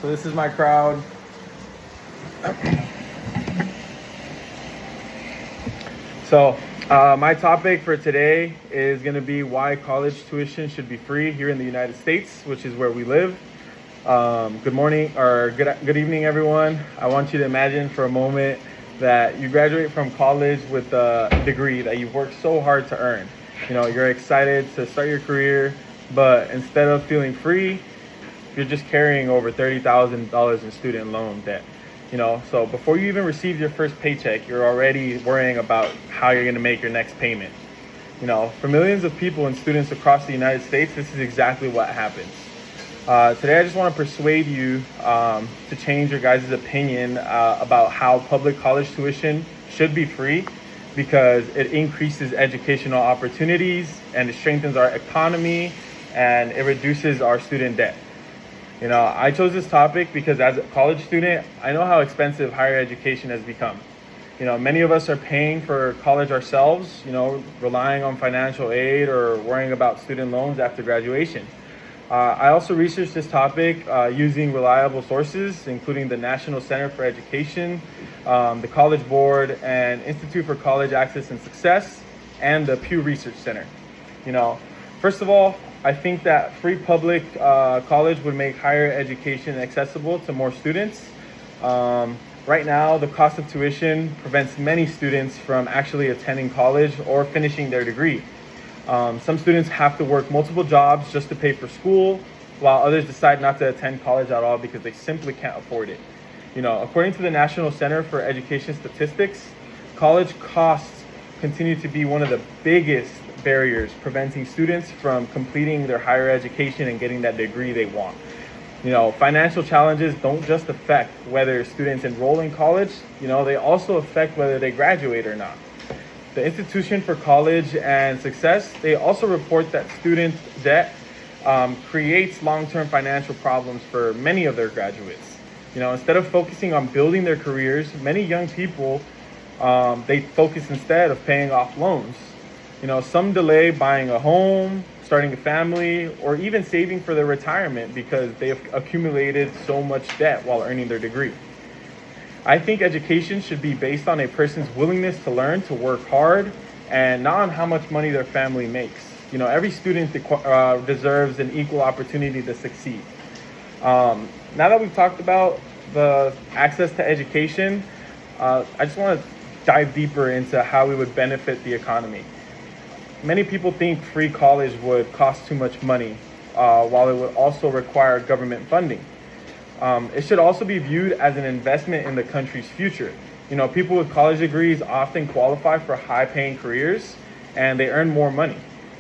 So this is my crowd. So my topic for today is going to be why college tuition should be free here in the United States, which is where we live. Good morning or good evening, everyone. I want you to imagine for a moment that you graduate from college with a degree that you've worked so hard to earn. You know, you're excited to start your career, but instead of feeling free, you're just carrying over $30,000 in student loan debt. You know, so before you even receive your first paycheck, you're already worrying about how you're going to make your next payment. You know, for millions of people and students across the United States, this is exactly what happens. Today, I just want to persuade you to change your guys' opinion about how public college tuition should be free, because it increases educational opportunities and it strengthens our economy and it reduces our student debt. You know, I chose this topic because as a college student, I know how expensive higher education has become. You know, many of us are paying for college ourselves, you know, relying on financial aid or worrying about student loans after graduation. I also researched this topic using reliable sources, including the National Center for Education, the College Board, and Institute for College Access and Success, and the Pew Research Center. You know, first of all, I think that free public college would make higher education accessible to more students. Right now, the cost of tuition prevents many students from actually attending college or finishing their degree. Some students have to work multiple jobs just to pay for school, while others decide not to attend college at all because they simply can't afford it. You know, according to the National Center for Education Statistics, college costs continue to be one of the biggest barriers preventing students from completing their higher education and getting that degree they want. You know, financial challenges don't just affect whether students enroll in college, you know, they also affect whether they graduate or not. The Institution for College and Success, they also report that student debt creates long-term financial problems for many of their graduates. You know, instead of focusing on building their careers, many young people, they focus instead of paying off loans. You know, some delay buying a home, starting a family, or even saving for their retirement because they have accumulated so much debt while earning their degree. I think education should be based on a person's willingness to learn, to work hard, and not on how much money their family makes. You know, every student deserves an equal opportunity to succeed. Now that we've talked about the access to education, I just want to dive deeper into how we would benefit the economy. Many people think free college would cost too much money, while it would also require government funding. It should also be viewed as an investment in the country's future. You know, people with college degrees often qualify for high-paying careers and they earn more money.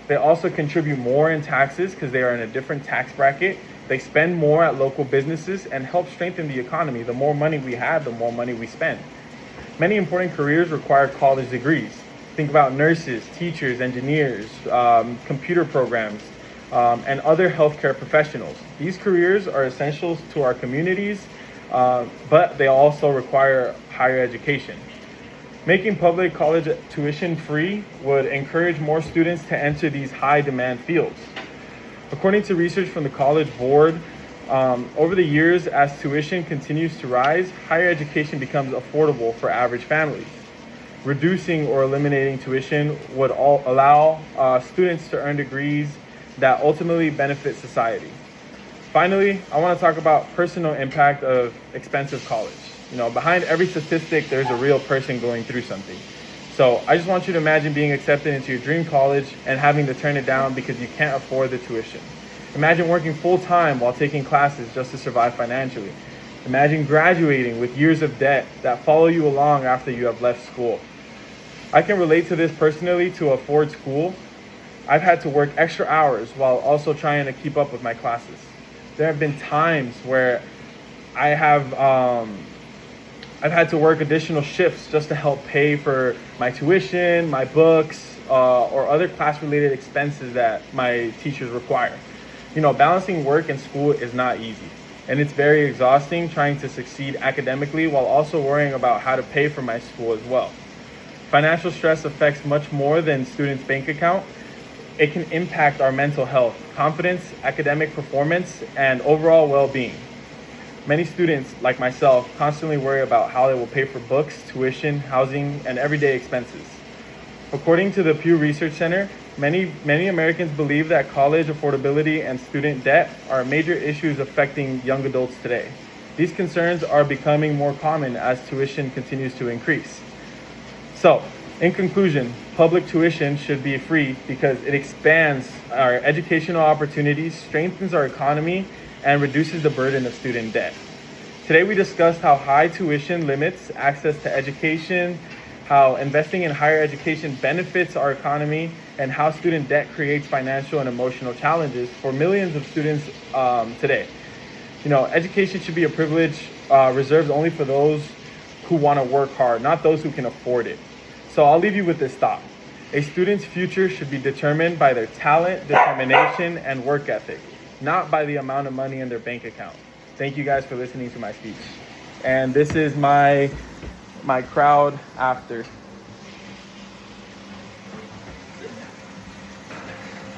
They also contribute more in taxes because they are in a different tax bracket. They spend more at local businesses and help strengthen the economy. The more money we have, the more money we spend. Many important careers require college degrees. Think about nurses, teachers, engineers, computer programs, and other healthcare professionals. These careers are essential to our communities, but they also require higher education. Making public college tuition free would encourage more students to enter these high demand fields. According to research from the College Board, over the years, as tuition continues to rise, higher education becomes affordable for average families. Reducing or eliminating tuition would allow students to earn degrees that ultimately benefit society. Finally, I want to talk about personal impact of expensive college. You know, behind every statistic, there's a real person going through something. So I just want you to imagine being accepted into your dream college and having to turn it down because you can't afford the tuition. Imagine working full-time while taking classes just to survive financially. Imagine graduating with years of debt that follow you along after you have left school. I can relate to this personally. To afford school, I've had to work extra hours while also trying to keep up with my classes. There have been times where I've had to work additional shifts just to help pay for my tuition, my books, or other class-related expenses that my teachers require. You know, balancing work and school is not easy, and it's very exhausting trying to succeed academically while also worrying about how to pay for my school as well. Financial stress affects much more than students' bank account. It can impact our mental health, confidence, academic performance, and overall well-being. Many students, like myself, constantly worry about how they will pay for books, tuition, housing, and everyday expenses. According to the Pew Research Center, many Americans believe that college affordability and student debt are major issues affecting young adults today. These concerns are becoming more common as tuition continues to increase. So, in conclusion, public tuition should be free because it expands our educational opportunities, strengthens our economy, and reduces the burden of student debt. Today we discussed how high tuition limits access to education, how investing in higher education benefits our economy, and how student debt creates financial and emotional challenges for millions of students today. Education should be a privilege reserved only for those who want to work hard, not those who can afford it. So I'll leave you with this thought. A student's future should be determined by their talent, determination, and work ethic, not by the amount of money in their bank account. Thank you guys for listening to my speech. And this is my crowd after.